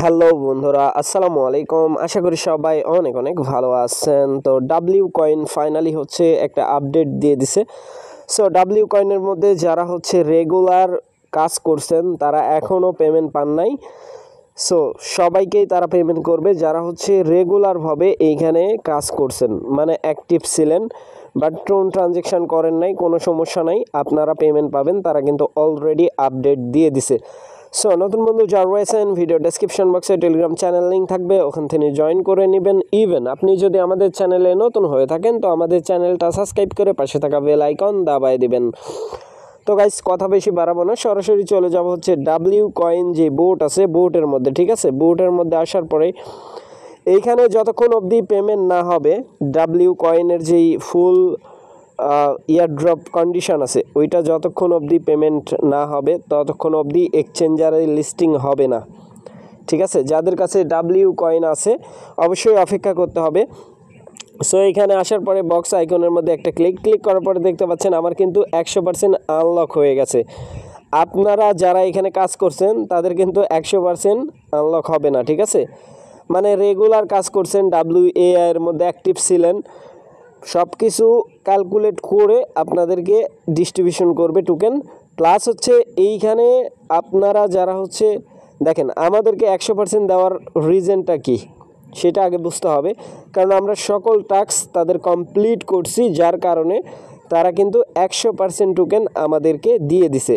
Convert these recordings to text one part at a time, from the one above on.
Hello বন্ধুরা, আসসালামু আলাইকুম। আশা করি সবাই অনেক অনেক ভালো আছেন। তো ডাব্লিউ কয়েন ফাইনালি হচ্ছে একটা আপডেট দিয়ে দিছে। সো ডাব্লিউ কয়েনের মধ্যে যারা হচ্ছে রেগুলার কাজ করছেন তারা এখনও পেমেন্ট পান নাই। সো সবাইকেই তারা পেমেন্ট করবে যারা হচ্ছে রেগুলারভাবে এইখানে কাজ করছেন, মানে অ্যাক্টিভ ছিলেন বাট ট্রানজ্যাকশান করেন নাই, কোনো সমস্যা নাই, আপনারা পেমেন্ট পাবেন। তারা কিন্তু অলরেডি আপডেট দিয়ে দিছে। সো নতুন বন্ধু যারা রয়েছেন, ভিডিও ডেসক্রিপশন বক্সে টেলিগ্রাম চ্যানেল লিঙ্ক থাকবে, ওখান থেকে জয়েন করে নেবেন। ইভেন আপনি যদি আমাদের চ্যানেলে নতুন হয়ে থাকেন তো আমাদের চ্যানেলটা সাবস্ক্রাইব করে পাশে থাকা বেল আইকন দাবায় দিবেন। তো গাইস কথা বেশি বাড়াবো না, সরাসরি চলে যাব হচ্ছে ডাব্লিউ কয়েন যে বোট আছে বোটের মধ্যে। ঠিক আছে, বোটের মধ্যে আসার পরে এইখানে যতক্ষণ অবধি পেমেন্ট না হবে ডাব্লিউ কয়েনের যেই ফুল ইয়ারড্রপ কন্ডিশন আছে ওইটা যতক্ষণ অবধি পেমেন্ট না হবে ততক্ষণ অবধি এক্সচেঞ্জারে লিস্টিং হবে না। ঠিক আছে, যাদের কাছে ডাব্লিউ কয়েন আছে অবশ্যই অপেক্ষা করতে হবে। সো এখানে আসার পরে বক্স আইকনের মধ্যে একটা ক্লিক করার পরে দেখতে পাচ্ছেন আমার কিন্তু 100% আনলক হয়ে গেছে। আপনারা যারা এখানে কাজ করছেন তাদের কিন্তু 100% আনলক হবে না। ঠিক আছে, মানে রেগুলার কাজ করছেন, WAI এর মধ্যে অ্যাক্টিভ ছিলেন, সব কিছু ক্যালকুলেট করে আপনাদেরকে ডিস্ট্রিবিউশন করবে টোকেন। প্লাস হচ্ছে এইখানে আপনারা যারা হচ্ছে দেখেন আমাদেরকে 100% দেওয়ার রিজনটা কি সেটা আগে বুঝতে হবে, কারণ আমরা সকল টাস্ক তাদের কমপ্লিট করছি, যার কারণে তারা কিন্তু 100% টোকেন আমাদেরকে দিয়ে দিছে।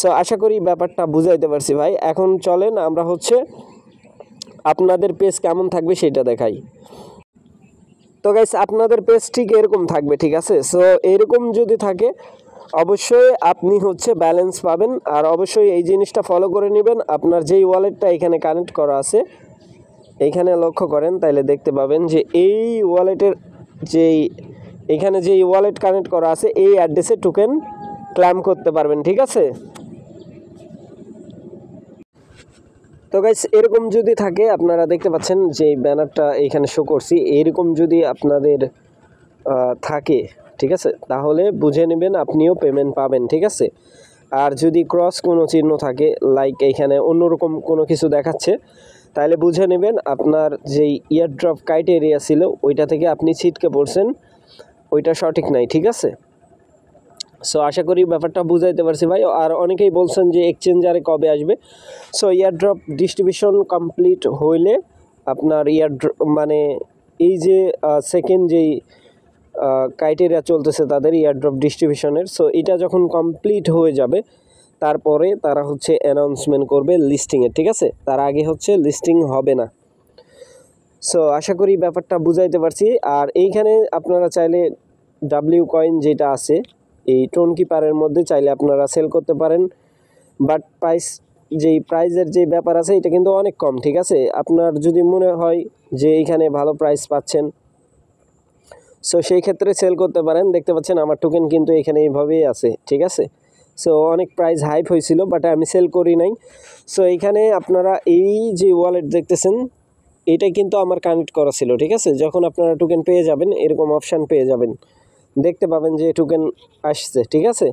সো আশা করি ব্যাপারটা বুঝাইতে পারছি ভাই। এখন চলেন আমরা হচ্ছে আপনাদের পেজ কেমন থাকবে সেটা দেখাই। তো গাইস আপনাদের পেজ ঠিক এরকম থাকবে। ঠিক আছে, সো এরকম যদি থাকে অবশ্যই আপনি হচ্ছে ব্যালেন্স পাবেন। আর অবশ্যই এই জিনিসটা ফলো করে নেবেন, আপনার যেই ওয়ালেটটা এখানে কানেক্ট করা আছে এইখানে লক্ষ্য করেন তাইলে দেখতে পাবেন যে এই ওয়ালেটের যেই এখানে যেই ওয়ালেট কানেক্ট করা আছে এই অ্যাড্রেসে টোকেন ক্লেম করতে পারবেন। ঠিক আছে, তো গাইস এরকম যদি থাকে আপনারা দেখতে পাচ্ছেন যে ব্যানারটা এইখানে শো করছি, এরকম যদি আপনাদের থাকে ঠিক আছে তাহলে বুঝে নেবেন আপনিও পেমেন্ট পাবেন। ঠিক আছে, আর যদি ক্রস কোনো চিহ্ন থাকে লাইক এইখানে অন্যরকম কোনো কিছু দেখাচ্ছে তাহলে বুঝে নেবেন আপনার যেই ইয়ারড্রপ ক্রাইটেরিয়া ছিল ওইটা থেকে আপনি ছিটকে পড়ছেন, ওইটা সঠিক নাই। ঠিক আছে, সো আশা করি ব্যাপারটা বুঝাইতে পারছি ভাই। আর অনেকেই বলছেন যে এক্সচেঞ্জারে কবে আসবে। সো ইয়ারড্রপ ডিস্ট্রিবিউশন কমপ্লিট হইলে আপনার মানে এই যে সেকেন্ড যেই ক্রাইটেরিয়া চলতেছে তাদের ইয়ারড্রপ ডিস্ট্রিবিউশনের, সো এটা যখন কমপ্লিট হয়ে যাবে তারপরে তারা হচ্ছে অ্যানাউন্সমেন্ট করবে লিস্টিংয়ের। ঠিক আছে, তার আগে হচ্ছে লিস্টিং হবে না। সো আশা করি ব্যাপারটা বুঝাইতে পারছি। আর এইখানে আপনারা চাইলে ডাব্লিউ কয়েন যেটা আছে এই টোন কিপারের মধ্যে চাইলে আপনারা সেল করতে পারেন, বাট প্রাইজের যে ব্যাপার আছে এটা কিন্তু অনেক কম। ঠিক আছে, আপনার যদি মনে হয় যে এইখানে ভালো প্রাইস পাচ্ছেন সো সেই ক্ষেত্রে সেল করতে পারেন। দেখতে পাচ্ছেন আমার টোকেন কিন্তু এখানে এইভাবেই আছে। ঠিক আছে, সো অনেক প্রাইস হাইপ হয়েছিল বাট আমি সেল করি নাই। সো এইখানে আপনারা এই যে ওয়ালেট দেখতেছেন এটা কিন্তু আমার কানেক্ট করা ছিল। ঠিক আছে, যখন আপনারা টোকেন পেয়ে যাবেন এরকম অপশান পেয়ে যাবেন, দেখতে পাবেন যে টোকেন আসছে। ঠিক আছে,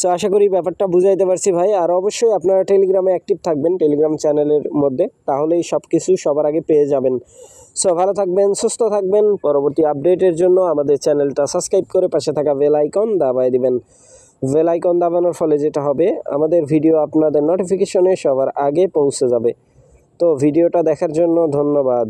সো আশা করি ব্যাপারটা বুঝাইতে পারছি ভাই। আর অবশ্যই আপনারা টেলিগ্রামে অ্যাক্টিভ থাকবেন টেলিগ্রাম চ্যানেলের মধ্যে, তাহলেই সব কিছু সবার আগে পেয়ে যাবেন। সো ভালো থাকবেন, সুস্থ থাকবেন। পরবর্তী আপডেটের জন্য আমাদের চ্যানেলটা সাবস্ক্রাইব করে পাশে থাকা বেল আইকন দাবায় দিবেন। বেল আইকন দাবানোর ফলে যেটা হবে আমাদের ভিডিও আপনাদের নোটিফিকেশনে সবার আগে পৌঁছে যাবে। তো ভিডিওটা দেখার জন্য ধন্যবাদ।